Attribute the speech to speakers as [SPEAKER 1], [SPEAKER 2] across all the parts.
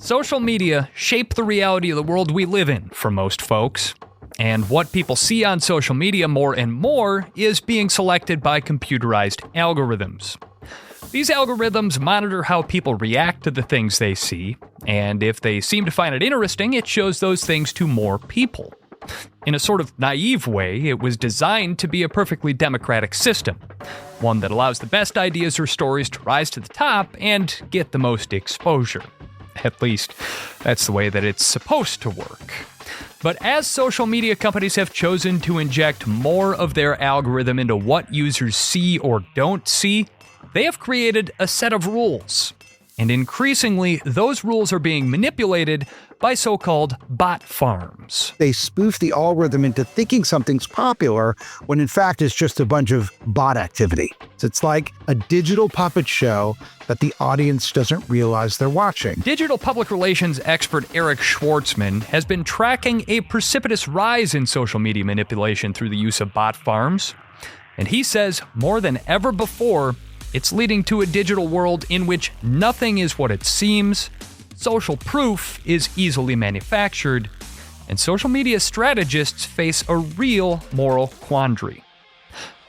[SPEAKER 1] Social media shape the reality of the world we live in for most folks. And what people see on social media more and more is being selected by computerized algorithms. These algorithms monitor how people react to the things they see, and if they seem to find it interesting, it shows those things to more people. In a sort of naive way, it was designed to be a perfectly democratic system, one that allows the best ideas or stories to rise to the top and get the most exposure. At least, that's the way that it's supposed to work. But as social media companies have chosen to inject more of their algorithm into what users see or don't see, they have created a set of rules. And increasingly, those rules are being manipulated by so-called bot farms.
[SPEAKER 2] They spoof the algorithm into thinking something's popular when in fact it's just a bunch of bot activity. It's like a digital puppet show that the audience doesn't realize they're watching.
[SPEAKER 1] Digital public relations expert Eric Schwartzman has been tracking a precipitous rise in social media manipulation through the use of bot farms. And he says more than ever before, it's leading to a digital world in which nothing is what it seems, social proof is easily manufactured, and social media strategists face a real moral quandary.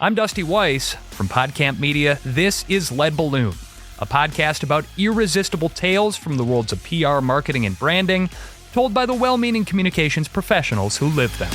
[SPEAKER 1] I'm Dusty Weiss from PodCamp Media. This is Lead Balloon, a podcast about irresistible tales from the worlds of PR, marketing, and branding, told by the well-meaning communications professionals who live them.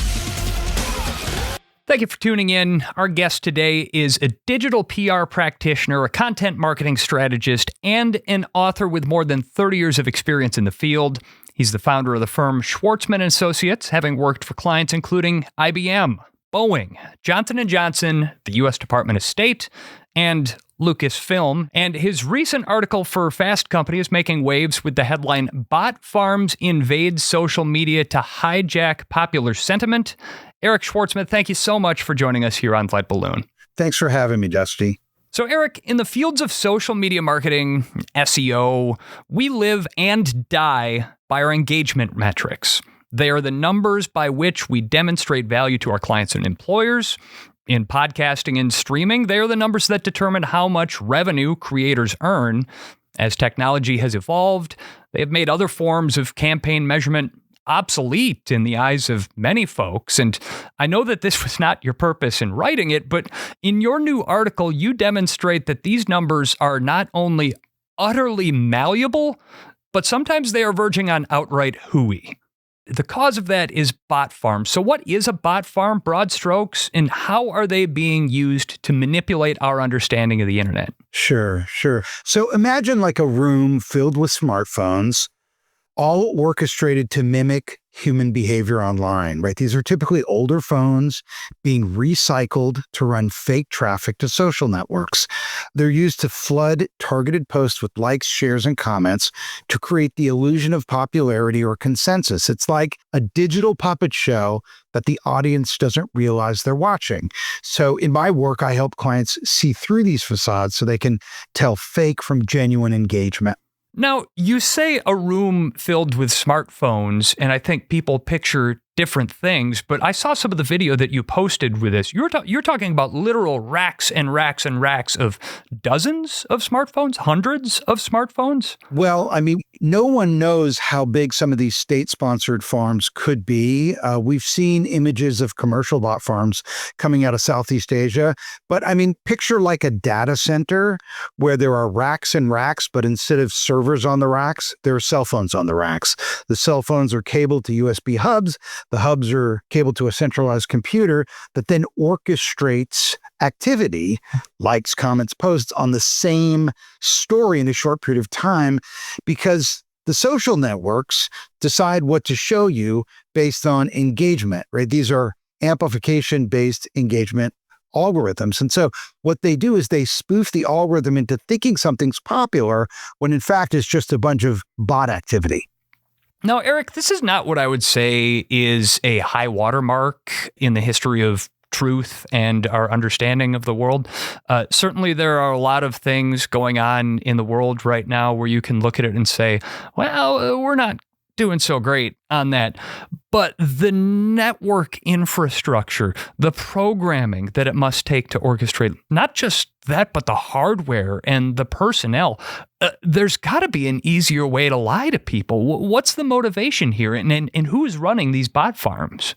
[SPEAKER 1] Thank you for tuning in. Our guest today is a digital PR practitioner, a content marketing strategist, and an author with more than 30 years of experience in the field. He's the founder of the firm Schwartzman & Associates, having worked for clients including IBM, Boeing, Johnson & Johnson, the U.S. Department of State, and Lucasfilm. And his recent article for Fast Company is making waves with the headline, "Bot Farms Invade Social Media to Hijack Popular Sentiment." Eric Schwartzman, thank you so much for joining us here on Lead Balloon.
[SPEAKER 2] Thanks for having me, Dusty.
[SPEAKER 1] So Eric, in the fields of social media marketing, SEO, we live and die by our engagement metrics. They are the numbers by which we demonstrate value to our clients and employers. In podcasting and streaming, they are the numbers that determine how much revenue creators earn. As technology has evolved, they have made other forms of campaign measurement obsolete in the eyes of many folks. And I know that this was not your purpose in writing it, but in your new article, you demonstrate that these numbers are not only utterly malleable, but sometimes they are verging on outright hooey. The cause of that is bot farms. So what is a bot farm, broad strokes, and how are they being used to manipulate our understanding of the internet?
[SPEAKER 2] Sure. So imagine like a room filled with smartphones, all orchestrated to mimic human behavior online, right? These are typically older phones being recycled to run fake traffic to social networks. They're used to flood targeted posts with likes, shares, and comments to create the illusion of popularity or consensus. It's like a digital puppet show that the audience doesn't realize they're watching. So in my work, I help clients see through these facades so they can tell fake from genuine engagement.
[SPEAKER 1] Now, you say a room filled with smartphones, and I think people picture different things, but I saw some of the video that you posted with this. You're talking about literal racks and racks and racks of dozens of smartphones, hundreds of smartphones?
[SPEAKER 2] Well, I mean, no one knows how big some of these state-sponsored farms could be. We've seen images of commercial bot farms coming out of Southeast Asia, but I mean, picture like a data center where there are racks and racks, but instead of servers on the racks, there are cell phones on the racks. The cell phones are cabled to USB hubs. The hubs are cabled to a centralized computer that then orchestrates activity, likes, comments, posts on the same story in a short period of time, because the social networks decide what to show you based on engagement, right? These are amplification-based engagement algorithms. And so what they do is they spoof the algorithm into thinking something's popular when in fact it's just a bunch of bot activity.
[SPEAKER 1] Now, Eric, this is not what I would say is a high watermark in the history of truth and our understanding of the world. Certainly, there are a lot of things going on in the world right now where you can look at it and say, well, we're not doing so great on that. But the network infrastructure, the programming that it must take to orchestrate not just that, but the hardware and the personnel, there's got to be an easier way to lie to people. What's the motivation here, and who is running these bot farms?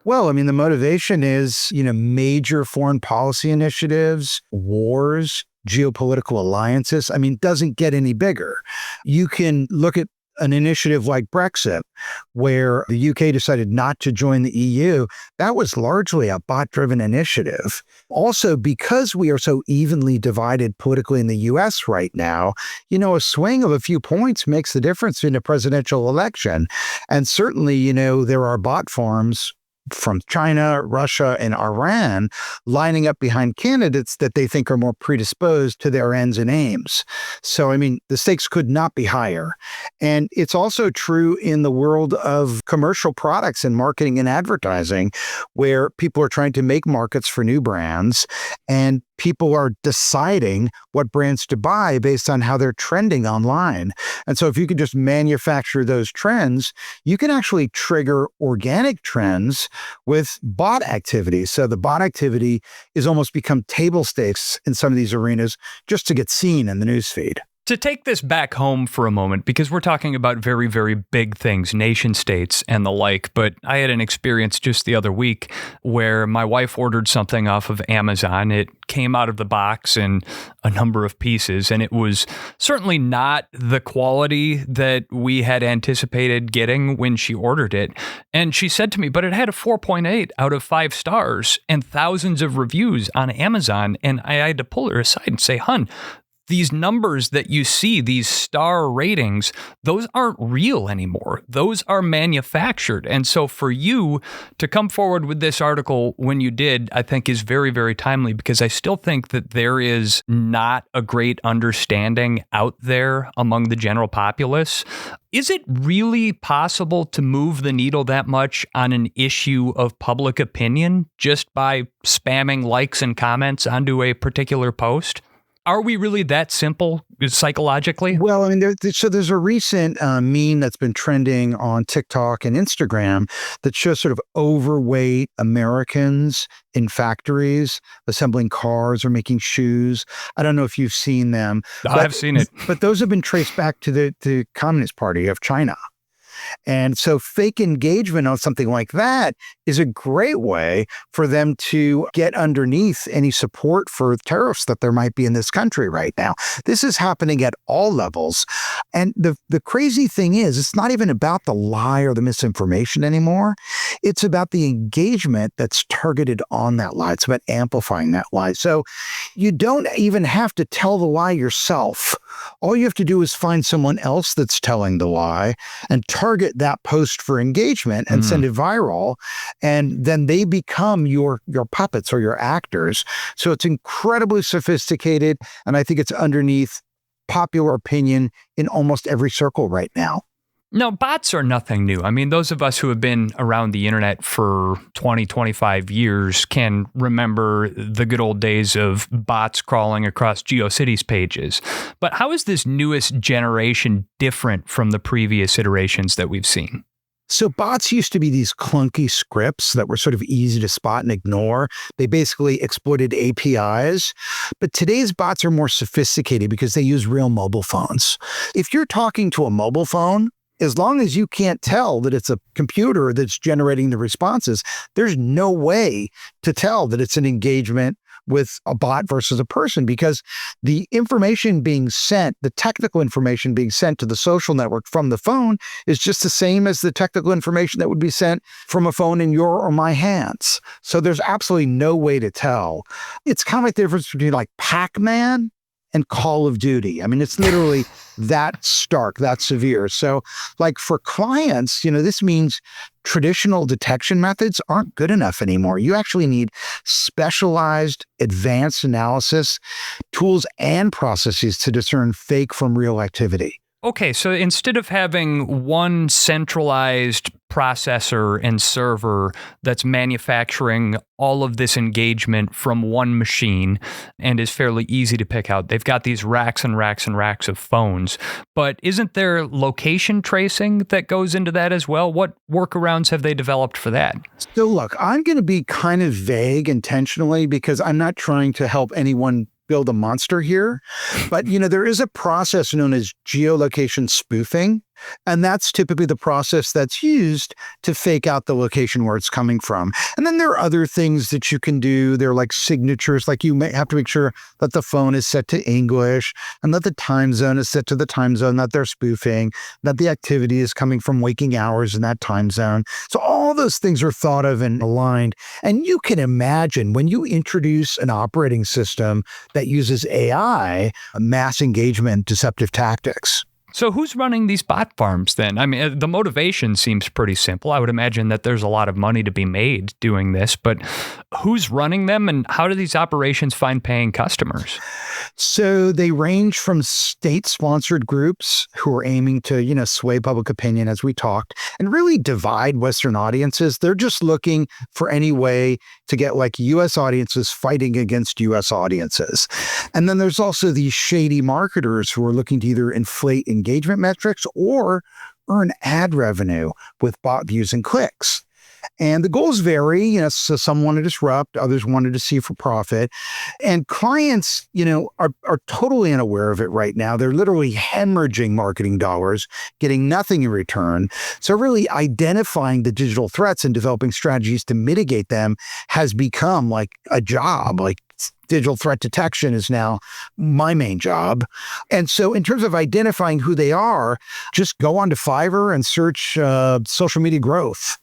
[SPEAKER 2] Well, I mean, the motivation is, major foreign policy initiatives, wars, geopolitical alliances. I mean, doesn't get any bigger. You can look at an initiative like Brexit, where the UK decided not to join the EU. That was largely a bot-driven initiative. Also, because we are so evenly divided politically in the US right now, a swing of a few points makes the difference in a presidential election. And certainly, there are bot farms from China, Russia, and Iran lining up behind candidates that they think are more predisposed to their ends and aims. So, I mean, the stakes could not be higher. And it's also true in the world of commercial products and marketing and advertising, where people are trying to make markets for new brands, and people are deciding what brands to buy based on how they're trending online. And so if you can just manufacture those trends, you can actually trigger organic trends with bot activity. So the bot activity is almost become table stakes in some of these arenas just to get seen in the newsfeed.
[SPEAKER 1] To take this back home for a moment, because we're talking about very, very big things, nation states and the like, but I had an experience just the other week where my wife ordered something off of Amazon. It came out of the box in a number of pieces, and it was certainly not the quality that we had anticipated getting when she ordered it. And she said to me, but it had a 4.8 out of 5 stars and thousands of reviews on Amazon. And I had to pull her aside and say, "Hun, these numbers that you see, these star ratings, those aren't real anymore. Those are manufactured." And so for you to come forward with this article when you did, I think is very, very timely, because I still think that there is not a great understanding out there among the general populace. Is it really possible to move the needle that much on an issue of public opinion just by spamming likes and comments onto a particular post? Are we really that simple psychologically?
[SPEAKER 2] Well, I mean, there's a recent meme that's been trending on TikTok and Instagram that shows sort of overweight Americans in factories assembling cars or making shoes. I don't know if you've seen them.
[SPEAKER 1] I've seen it.
[SPEAKER 2] But those have been traced back to the Communist Party of China. And so fake engagement on something like that is a great way for them to get underneath any support for tariffs that there might be in this country right now. This is happening at all levels. And the crazy thing is, it's not even about the lie or the misinformation anymore. It's about the engagement that's targeted on that lie. It's about amplifying that lie. So you don't even have to tell the lie yourself. All you have to do is find someone else that's telling the lie and target that post for engagement and send it viral. And then they become your puppets or your actors. So it's incredibly sophisticated. And I think it's underneath popular opinion in almost every circle right now.
[SPEAKER 1] No, bots are nothing new. I mean, those of us who have been around the internet for 20, 25 years can remember the good old days of bots crawling across GeoCities pages. But how is this newest generation different from the previous iterations that we've seen?
[SPEAKER 2] So bots used to be these clunky scripts that were sort of easy to spot and ignore. They basically exploited APIs. But today's bots are more sophisticated because they use real mobile phones. If you're talking to a mobile phone, as long as you can't tell that it's a computer that's generating the responses, there's no way to tell that it's an engagement with a bot versus a person, because the information being sent, the technical information being sent to the social network from the phone is just the same as the technical information that would be sent from a phone in your or my hands. So there's absolutely no way to tell. It's kind of like the difference between like Pac-Man and Call of Duty. I mean, it's literally that stark, that severe. So like for clients, this means traditional detection methods aren't good enough anymore. You actually need specialized advanced analysis tools and processes to discern fake from real activity.
[SPEAKER 1] Okay, so instead of having one centralized processor and server that's manufacturing all of this engagement from one machine and is fairly easy to pick out, they've got these racks and racks and racks of phones. But isn't there location tracing that goes into that as well? What workarounds have they developed for that?
[SPEAKER 2] So look, I'm going to be kind of vague intentionally because I'm not trying to help anyone build a monster here. But, there is a process known as geolocation spoofing. And that's typically the process that's used to fake out the location where it's coming from. And then there are other things that you can do. They're like signatures, like you may have to make sure that the phone is set to English and that the time zone is set to the time zone that they're spoofing, that the activity is coming from waking hours in that time zone. So all those things are thought of and aligned. And you can imagine when you introduce an operating system that uses AI, mass engagement, deceptive tactics.
[SPEAKER 1] So who's running these bot farms then? I mean, the motivation seems pretty simple. I would imagine that there's a lot of money to be made doing this, but who's running them and how do these operations find paying customers?
[SPEAKER 2] So they range from state-sponsored groups who are aiming to, sway public opinion, as we talked, and really divide Western audiences. They're just looking for any way to get like U.S. audiences fighting against U.S. audiences. And then there's also these shady marketers who are looking to either inflate engagement metrics or earn ad revenue with bot views and clicks. And the goals vary, so some want to disrupt, others wanted to see for profit. And clients, are totally unaware of it right now. They're literally hemorrhaging marketing dollars, getting nothing in return. So really identifying the digital threats and developing strategies to mitigate them has become like a job. Like digital threat detection is now my main job. And so in terms of identifying who they are, just go onto Fiverr and search social media growth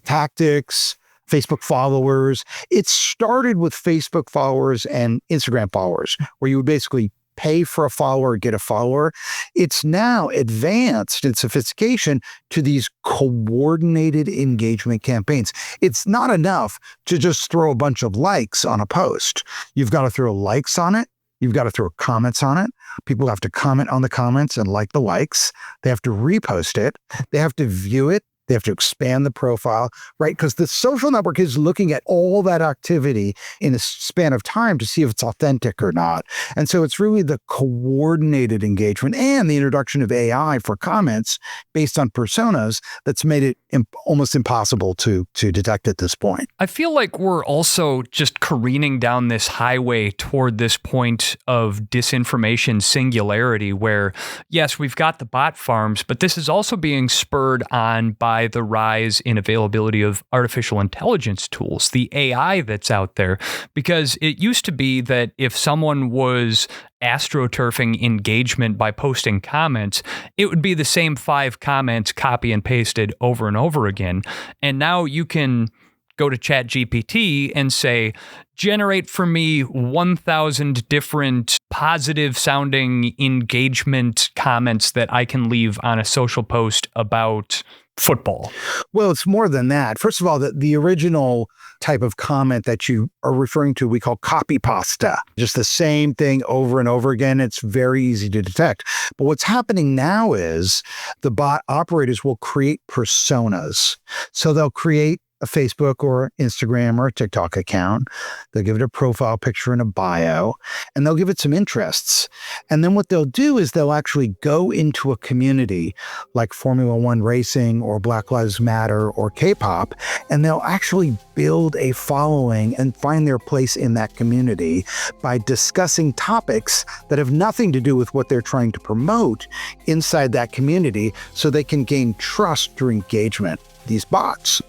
[SPEAKER 2] tactics, Facebook followers. It started with Facebook followers and Instagram followers, where you would basically pay for a follower, get a follower. It's now advanced in sophistication to these coordinated engagement campaigns. It's not enough to just throw a bunch of likes on a post. You've got to throw likes on it. You've got to throw comments on it. People have to comment on the comments and like the likes. They have to repost it. They have to view it. They have to expand the profile, right? Because the social network is looking at all that activity in a span of time to see if it's authentic or not. And so it's really the coordinated engagement and the introduction of AI for comments based on personas that's made it almost impossible to detect at this point.
[SPEAKER 1] I feel like we're also just careening down this highway toward this point of disinformation singularity where, yes, we've got the bot farms, but this is also being spurred on by the rise in availability of artificial intelligence tools, the AI that's out there, because it used to be that if someone was astro-turfing engagement by posting comments, it would be the same 5 comments copy and pasted over and over again. And now you can go to ChatGPT and say, generate for me 1,000 different positive sounding engagement comments that I can leave on a social post about football.
[SPEAKER 2] Well, it's more than that. First of all, the original type of comment that you are referring to, we call copy pasta. Just the same thing over and over again. It's very easy to detect. But what's happening now is the bot operators will create personas. So they'll create a Facebook or Instagram or a TikTok account. They'll give it a profile picture and a bio, and they'll give it some interests. And then what they'll do is they'll actually go into a community like Formula One racing or Black Lives Matter or K-pop, and they'll actually build a following and find their place in that community by discussing topics that have nothing to do with what they're trying to promote inside that community so they can gain trust through engagement. These bots.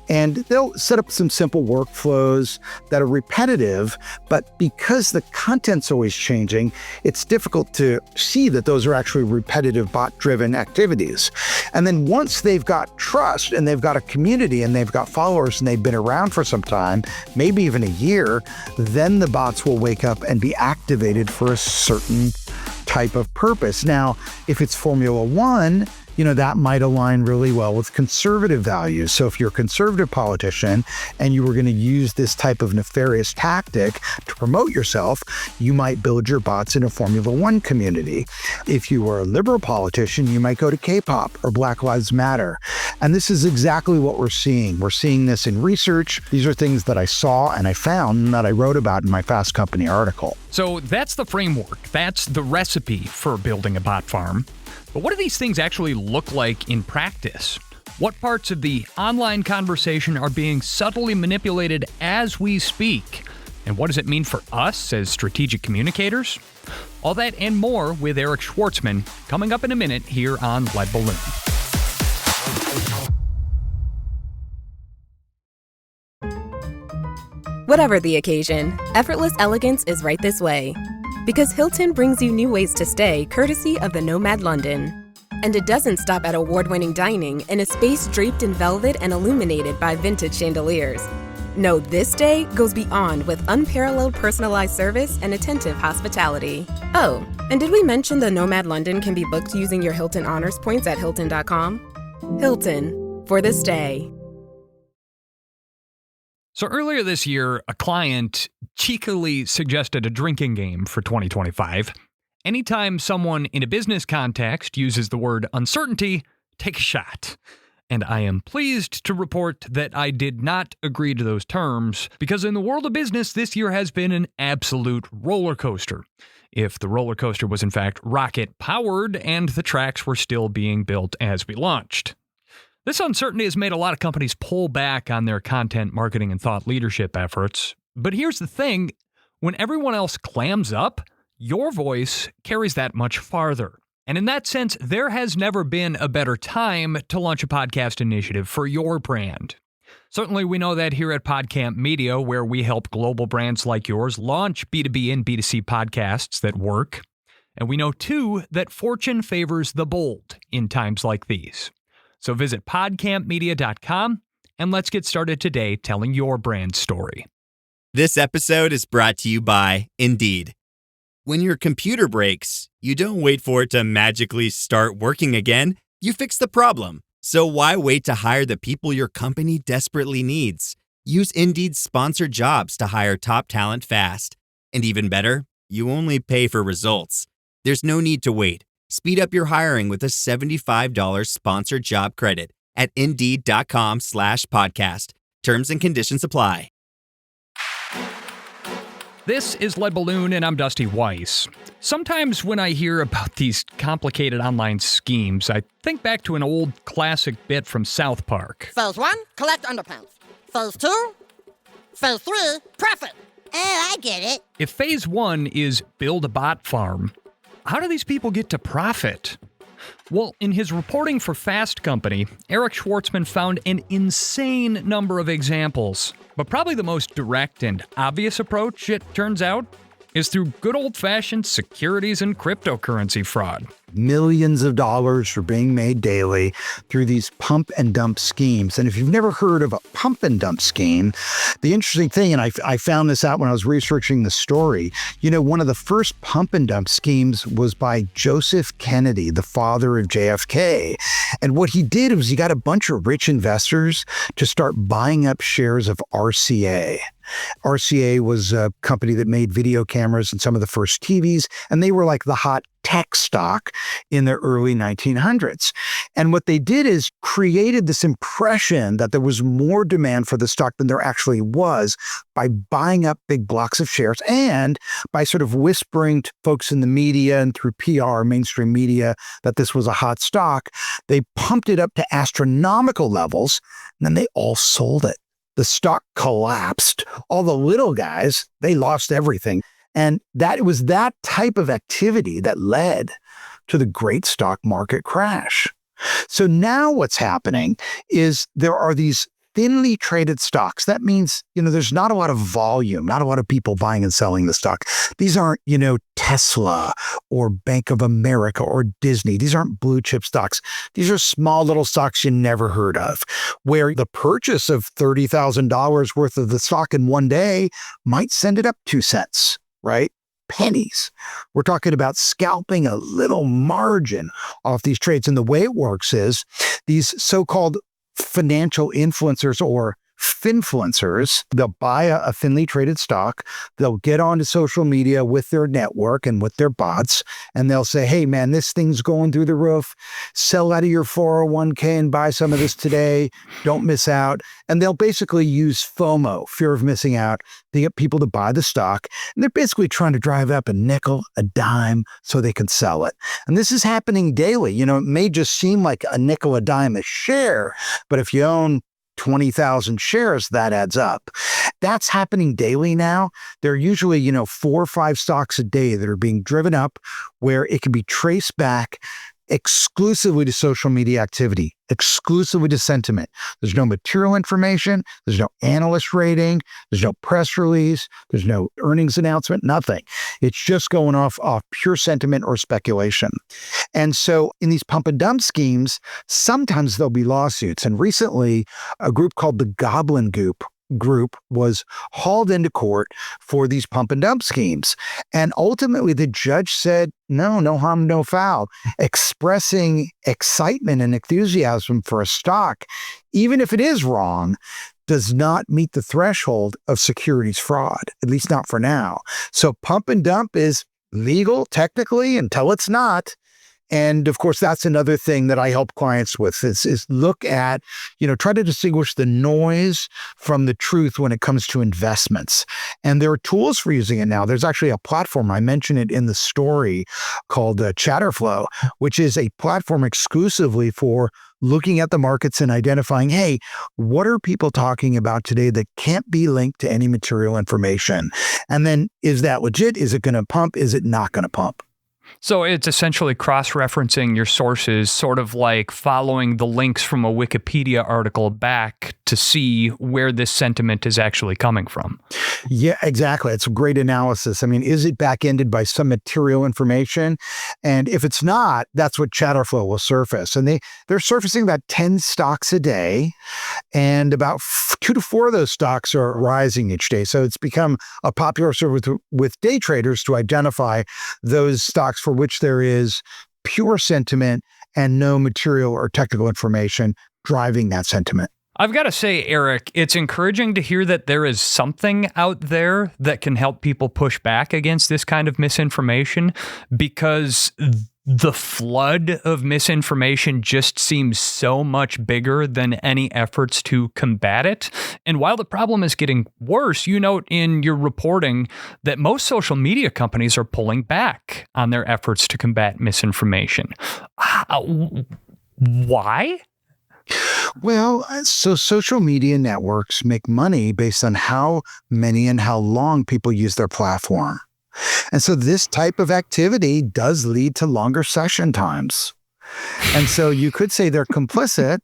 [SPEAKER 2] And they'll set up some simple workflows that are repetitive, but because the content's always changing, it's difficult to see that those are actually repetitive bot-driven activities. And then once they've got trust and they've got a community and they've got followers and they've been around for some time, maybe even a year, then the bots will wake up and be activated for a certain type of purpose. Now, if it's Formula One, that might align really well with conservative values. So if you're a conservative politician and you were going to use this type of nefarious tactic to promote yourself, you might build your bots in a Formula One community. If you were a liberal politician, you might go to K-pop or Black Lives Matter. And this is exactly what we're seeing. We're seeing this in research. These are things that I saw and I found and that I wrote about in my Fast Company article.
[SPEAKER 1] So that's the framework. That's the recipe for building a bot farm. But what do these things actually look like in practice? What parts of the online conversation are being subtly manipulated as we speak? And what does it mean for us as strategic communicators? All that and more with Eric Schwartzman coming up in a minute here on Lead Balloon.
[SPEAKER 3] Whatever the occasion, effortless elegance is right this way. Because Hilton brings you new ways to stay courtesy of the Nomad London. And it doesn't stop at award-winning dining in a space draped in velvet and illuminated by vintage chandeliers. No, this day goes beyond with unparalleled personalized service and attentive hospitality. Oh, and did we mention the Nomad London can be booked using your Hilton Honors points at Hilton.com? Hilton, for the stay.
[SPEAKER 1] So earlier this year, a client cheekily suggested a drinking game for 2025. Anytime someone in a business context uses the word uncertainty, take a shot. And I am pleased to report that I did not agree to those terms, because in the world of business, this year has been an absolute roller coaster. If the roller coaster was in fact rocket-powered and the tracks were still being built as we launched. This uncertainty has made a lot of companies pull back on their content marketing and thought leadership efforts. But here's the thing, when everyone else clams up, your voice carries that much farther. And in that sense, there has never been a better time to launch a podcast initiative for your brand. Certainly, we know that here at PodCamp Media, where we help global brands like yours launch B2B and B2C podcasts that work. And we know, too, that fortune favors the bold in times like these. So visit podcampmedia.com and let's get started today telling your brand story.
[SPEAKER 4] This episode is brought to you by Indeed. When your computer breaks, you don't wait for it to magically start working again. You fix the problem. So why wait to hire the people your company desperately needs? Use Indeed's sponsored jobs to hire top talent fast. And even better, you only pay for results. There's no need to wait. Speed up your hiring with a $75 sponsored job credit at Indeed.com/podcast. Terms and conditions apply.
[SPEAKER 1] This is Lead Balloon, and I'm Dusty Weiss. Sometimes when I hear about these complicated online schemes, I think back to an old classic bit from South Park.
[SPEAKER 5] Phase 1, collect underpants. Phase 2, Phase 3, profit. Oh, I get it.
[SPEAKER 1] If Phase 1 is build a bot farm, how do these people get to profit? Well, in his reporting for Fast Company, Eric Schwartzman found an insane number of examples. But probably the most direct and obvious approach, it turns out, is through good old-fashioned securities and cryptocurrency fraud.
[SPEAKER 2] Millions of dollars are being made daily through these pump and dump schemes. And if you've never heard of a pump and dump scheme, the interesting thing, and I found this out when I was researching the story, one of the first pump and dump schemes was by Joseph Kennedy, the father of JFK. And what he did was he got a bunch of rich investors to start buying up shares of RCA. RCA was a company that made video cameras and some of the first TVs, and they were like the hot tech stock in the early 1900s. And what they did is created this impression that there was more demand for the stock than there actually was by buying up big blocks of shares and by sort of whispering to folks in the media and through PR, mainstream media, that this was a hot stock. They pumped it up to astronomical levels, and then they all sold it. The stock collapsed. All the little guys, they lost everything. And it was that type of activity that led to the great stock market crash. So now what's happening is there are these thinly traded stocks. That means, there's not a lot of volume, not a lot of people buying and selling the stock. These aren't, Tesla or Bank of America or Disney. These aren't blue chip stocks. These are small little stocks you never heard of, where the purchase of $30,000 worth of the stock in one day might send it up 2 cents, right? pennies. We're talking about scalping a little margin off these trades. And the way it works is these so-called financial influencers or finfluencers, they'll buy a thinly traded stock, they'll get onto social media with their network and with their bots, and they'll say, hey man, this thing's going through the roof, sell out of your 401k and buy some of this today, don't miss out. And they'll basically use FOMO, fear of missing out, to get people to buy the stock. And they're basically trying to drive up a nickel, a dime, so they can sell it. And this is happening daily. You know, it may just seem like a nickel, a dime a share, but if you own 20,000 shares, that adds up. That's happening daily now. There are usually, 4 or 5 stocks a day that are being driven up where it can be traced back exclusively to social media activity, exclusively to sentiment. There's no material information. There's no analyst rating. There's no press release. There's no earnings announcement, nothing. It's just going off pure sentiment or speculation. And so in these pump and dump schemes, sometimes there'll be lawsuits. And recently, a group called the Goblin Group was hauled into court for these pump and dump schemes. And ultimately, the judge said, no harm, no foul. Expressing excitement and enthusiasm for a stock, even if it is wrong, does not meet the threshold of securities fraud, at least not for now. So pump and dump is legal technically until it's not. And of course, that's another thing that I help clients with is look at, try to distinguish the noise from the truth when it comes to investments. And there are tools for using it now. There's actually a platform, I mentioned it in the story, called Chatterflow, which is a platform exclusively for looking at the markets and identifying, hey, what are people talking about today that can't be linked to any material information? And then, is that legit? Is it going to pump? Is it not going to pump?
[SPEAKER 1] So it's essentially cross-referencing your sources, sort of like following the links from a Wikipedia article back to see where this sentiment is actually coming from.
[SPEAKER 2] Yeah, exactly. It's a great analysis. I mean, is it back-ended by some material information? And if it's not, that's what Chatterflow will surface. And they're surfacing about 10 stocks a day, and about 2 to 4 of those stocks are rising each day. So it's become a popular service with day traders to identify those stocks for which there is pure sentiment and no material or technical information driving that sentiment.
[SPEAKER 1] I've got to say, Eric, it's encouraging to hear that there is something out there that can help people push back against this kind of misinformation, because the flood of misinformation just seems so much bigger than any efforts to combat it. And while the problem is getting worse, you note in your reporting that most social media companies are pulling back on their efforts to combat misinformation. Why?
[SPEAKER 2] Well, so social media networks make money based on how many and how long people use their platform. And so this type of activity does lead to longer session times. And so you could say they're complicit,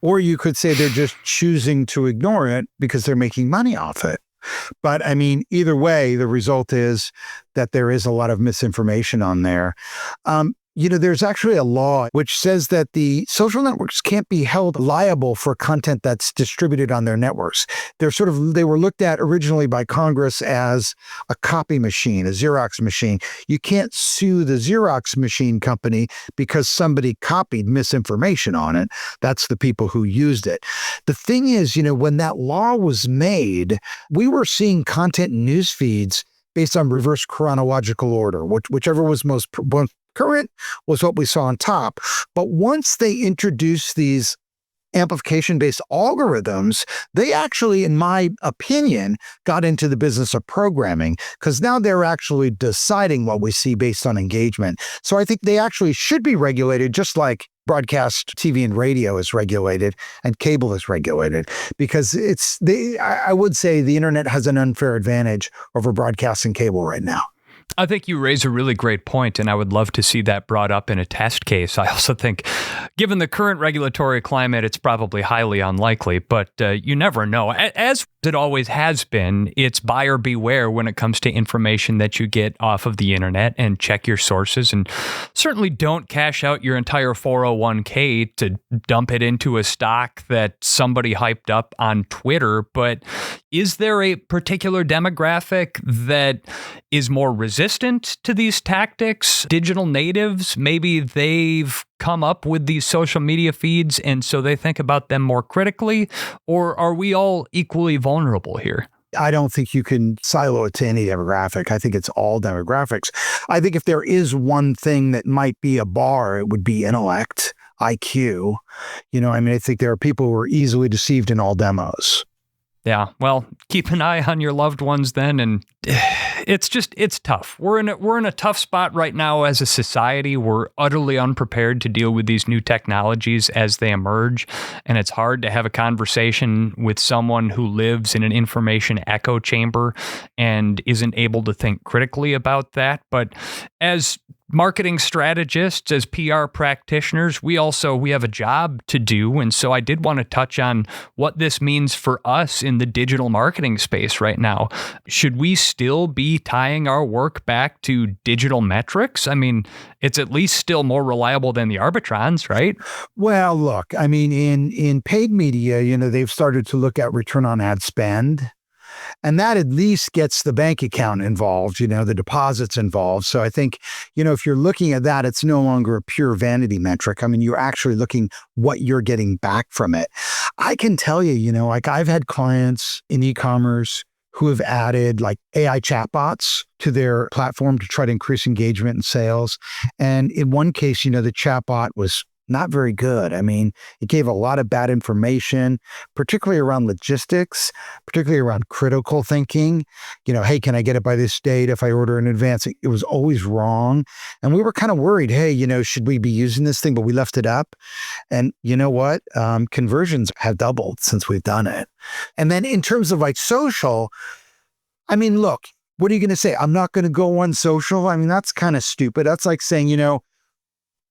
[SPEAKER 2] or you could say they're just choosing to ignore it because they're making money off it. But I mean, either way, the result is that there is a lot of misinformation on there. There's actually a law which says that the social networks can't be held liable for content that's distributed on their networks. They were looked at originally by Congress as a copy machine, a Xerox machine. You can't sue the Xerox machine company because somebody copied misinformation on it. That's the people who used it. The thing is, when that law was made, we were seeing content in news feeds based on reverse chronological order, whichever was most current was what we saw on top. But once they introduced these amplification-based algorithms, they actually, in my opinion, got into the business of programming, because now they're actually deciding what we see based on engagement. So I think they actually should be regulated, just like broadcast TV and radio is regulated and cable is regulated, because I would say the internet has an unfair advantage over broadcast and cable right now.
[SPEAKER 1] I think you raise a really great point, and I would love to see that brought up in a test case. I also think, given the current regulatory climate, it's probably highly unlikely, but you never know. As it always has been, it's buyer beware when it comes to information that you get off of the internet, and check your sources, and certainly don't cash out your entire 401k to dump it into a stock that somebody hyped up on Twitter. But is there a particular demographic that is more resistant to these tactics. Digital natives, maybe they've come up with these social media feeds and so they think about them more critically, or are we all equally vulnerable here?
[SPEAKER 2] I don't think you can silo it to any demographic. I think it's all demographics. I think if there is one thing that might be a bar, it would be intellect, IQ. I think there are people who are easily deceived in all demos.
[SPEAKER 1] Yeah, well, keep an eye on your loved ones then, and it's tough. We're in a tough spot right now as a society. We're utterly unprepared to deal with these new technologies as they emerge, and it's hard to have a conversation with someone who lives in an information echo chamber and isn't able to think critically about that. But as marketing strategists, as PR practitioners, we have a job to do. And so I did want to touch on what this means for us in the digital marketing space right now. Should we still be tying our work back to digital metrics? It's at least still more reliable than the arbitrons, right?
[SPEAKER 2] Well, look, in paid media, they've started to look at return on ad spend. And that at least gets the bank account involved, the deposits involved. So I think, if you're looking at that, it's no longer a pure vanity metric. You're actually looking what you're getting back from it. I can tell you, I've had clients in e-commerce who have added AI chatbots to their platform to try to increase engagement and sales. And in one case, the chatbot was not very good. It gave a lot of bad information, particularly around logistics, particularly around critical thinking. Hey, can I get it by this date if I order in advance? It was always wrong. And we were kind of worried, hey, should we be using this thing? But we left it up. And you know what? Conversions have doubled since we've done it. And then in terms of social, look, what are you going to say? I'm not going to go on social. That's kind of stupid. That's like saying,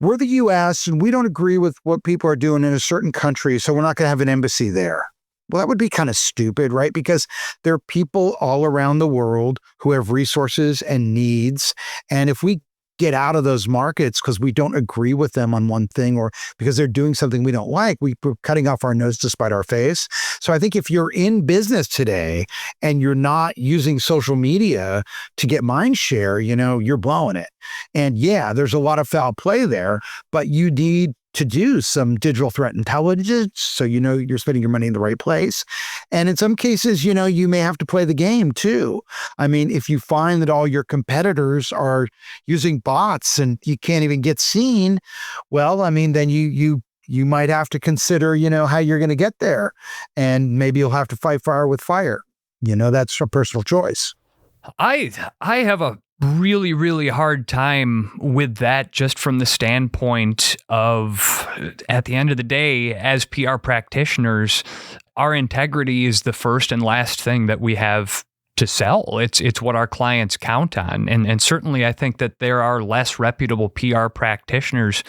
[SPEAKER 2] we're the U.S. and we don't agree with what people are doing in a certain country, so we're not going to have an embassy there. Well, that would be kind of stupid, right? Because there are people all around the world who have resources and needs. And if we get out of those markets because we don't agree with them on one thing or because they're doing something we don't like, we're cutting off our nose to spite our face. So I think if you're in business today and you're not using social media to get mind share, you're blowing it. And yeah, there's a lot of foul play there, but you need to do some digital threat intelligence so you're spending your money in the right place. And in some cases, you may have to play the game too. If you find that all your competitors are using bots and you can't even get seen, well, then you might have to consider, how you're going to get there. And maybe you'll have to fight fire with fire. That's a personal choice.
[SPEAKER 1] I have a really, really hard time with that just from the standpoint of, at the end of the day, as PR practitioners, our integrity is the first and last thing that we have to sell. It's what our clients count on. And certainly I think that there are less reputable PR practitioners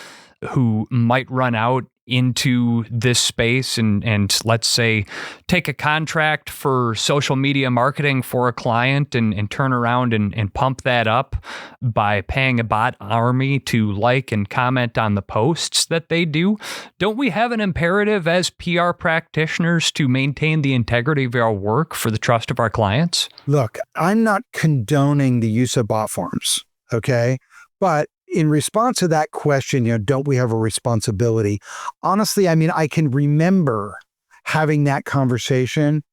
[SPEAKER 1] who might run out into this space and let's say take a contract for social media marketing for a client and turn around and pump that up by paying a bot army to like and comment on the posts that they do. Don't we have an imperative as PR practitioners to maintain the integrity of our work for the trust of our clients?
[SPEAKER 2] Look, I'm not condoning the use of bot farms, okay? But in response to that question, don't we have a responsibility? Honestly, I can remember having that conversation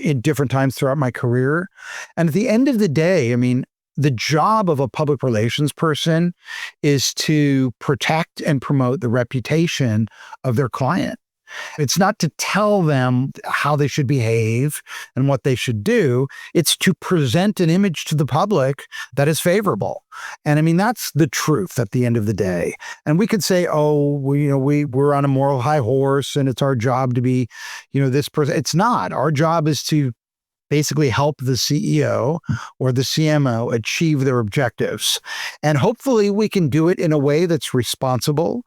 [SPEAKER 2] in different times throughout my career. And at the end of the day, the job of a public relations person is to protect and promote the reputation of their client. It's not to tell them how they should behave and what they should do. It's to present an image to the public that is favorable. And that's the truth at the end of the day. And we could say, we're on a moral high horse and it's our job to be, this person. It's not. Our job is to basically help the CEO or the CMO achieve their objectives. And hopefully we can do it in a way that's responsible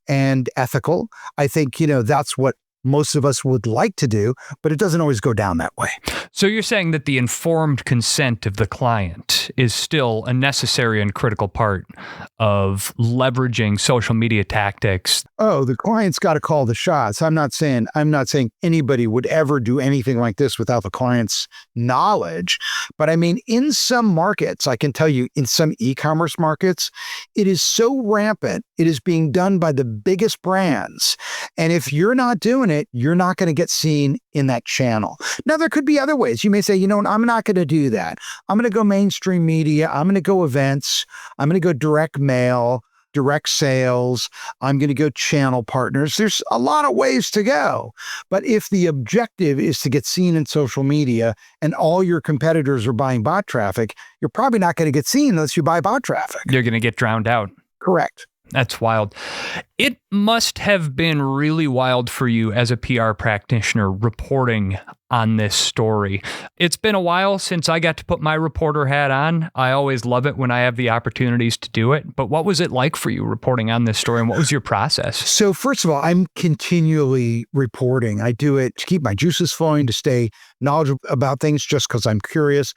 [SPEAKER 2] and ethical. I think, that's what most of us would like to do, but it doesn't always go down that way.
[SPEAKER 1] So you're saying that the informed consent of the client is still a necessary and critical part of leveraging social media tactics.
[SPEAKER 2] Oh, the client's got to call the shots. I'm not saying anybody would ever do anything like this without the client's knowledge. But I mean, in some markets, I can tell you, in some e-commerce markets, it is so rampant. It is being done by the biggest brands. And if you're not doing it, you're not going to get seen in that channel. Now, there could be other ways. You may say, I'm not going to do that. I'm going to go mainstream media. I'm going to go events. I'm going to go direct mail, direct sales. I'm going to go channel partners. There's a lot of ways to go. But if the objective is to get seen in social media and all your competitors are buying bot traffic, you're probably not going to get seen unless you buy bot traffic.
[SPEAKER 1] You're going to get drowned out.
[SPEAKER 2] Correct.
[SPEAKER 1] That's wild. It must have been really wild for you as a PR practitioner reporting on this story. It's been a while since I got to put my reporter hat on. I always love it when I have the opportunities to do it. But what was it like for you reporting on this story, and what was your process?
[SPEAKER 2] So first of all, I'm continually reporting. I do it to keep my juices flowing, to stay knowledgeable about things just because I'm curious.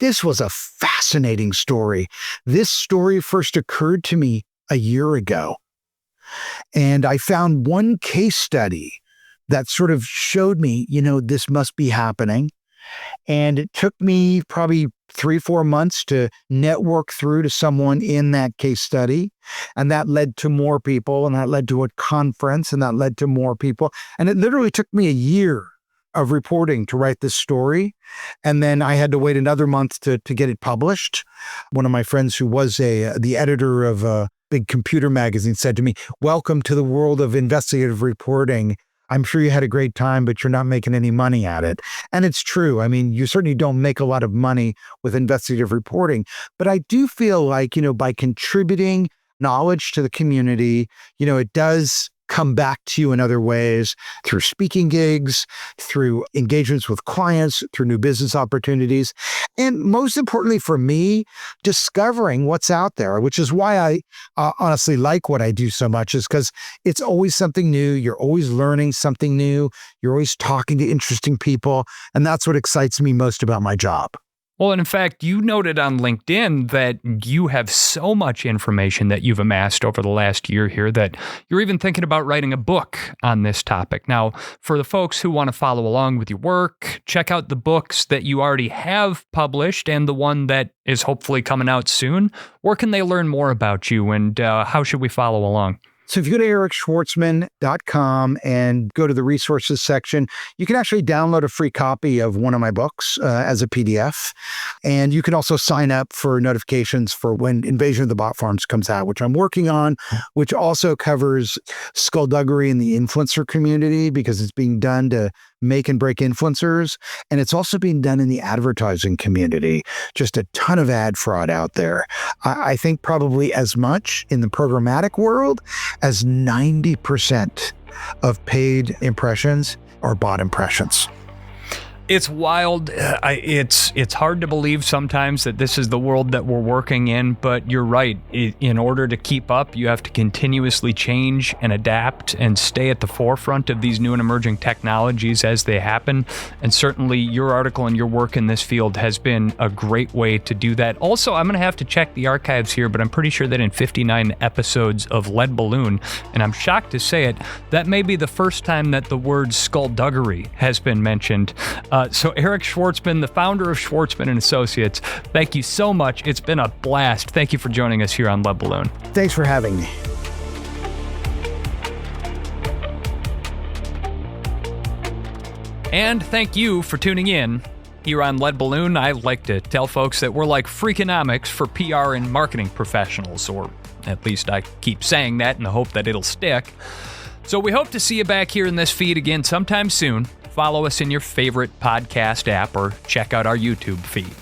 [SPEAKER 2] This was a fascinating story. This story first occurred to me a year ago. And I found one case study that sort of showed me, this must be happening. And it took me probably 3-4 months to network through to someone in that case study. And that led to more people, and that led to a conference, and that led to more people. And it literally took me a year of reporting to write this story. And then I had to wait another month to get it published. One of my friends who was the editor of a big computer magazine said to me, "Welcome to the world of investigative reporting. I'm sure you had a great time, but you're not making any money at it." And it's true. I mean, you certainly don't make a lot of money with investigative reporting. But I do feel like, by contributing knowledge to the community, it does come back to you in other ways, through speaking gigs, through engagements with clients, through new business opportunities. And most importantly for me, discovering what's out there, which is why I honestly like what I do so much, is because it's always something new. You're always learning something new. You're always talking to interesting people. And that's what excites me most about my job.
[SPEAKER 1] Well, and in fact, you noted on LinkedIn that you have so much information that you've amassed over the last year here that you're even thinking about writing a book on this topic. Now, for the folks who want to follow along with your work, check out the books that you already have published and the one that is hopefully coming out soon. Where can they learn more about you, and how should we follow along?
[SPEAKER 2] So if you go to ericschwartzman.com and go to the resources section, you can actually download a free copy of one of my books as a PDF. And you can also sign up for notifications for when Invasion of the Bot Farms comes out, which I'm working on, which also covers skullduggery in the influencer community, because it's being done to make and break influencers. And it's also being done in the advertising community. Just a ton of ad fraud out there. I think probably as much in the programmatic world as 90% of paid impressions are bot impressions.
[SPEAKER 1] It's wild. It's hard to believe sometimes that this is the world that we're working in, but you're right. In order to keep up, you have to continuously change and adapt and stay at the forefront of these new and emerging technologies as they happen. And certainly your article and your work in this field has been a great way to do that. Also, I'm going to have to check the archives here, but I'm pretty sure that in 59 episodes of Lead Balloon, and I'm shocked to say it, that may be the first time that the word skullduggery has been mentioned. So Eric Schwartzman, the founder of Schwartzman & Associates, thank you so much. It's been a blast. Thank you for joining us here on Lead Balloon.
[SPEAKER 2] Thanks for having me.
[SPEAKER 1] And thank you for tuning in. Here on Lead Balloon, I like to tell folks that we're like Freakonomics for PR and marketing professionals, or at least I keep saying that in the hope that it'll stick. So we hope to see you back here in this feed again sometime soon. Follow us in your favorite podcast app or check out our YouTube feed.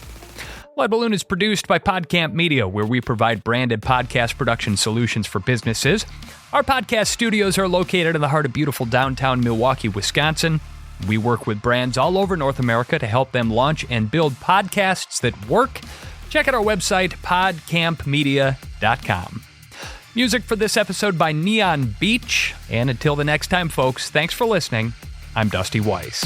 [SPEAKER 1] Lead Balloon is produced by PodCamp Media, where we provide branded podcast production solutions for businesses. Our podcast studios are located in the heart of beautiful downtown Milwaukee, Wisconsin. We work with brands all over North America to help them launch and build podcasts that work. Check out our website, podcampmedia.com. Music for this episode by Neon Beach. And until the next time, folks, thanks for listening. I'm Dusty Weiss.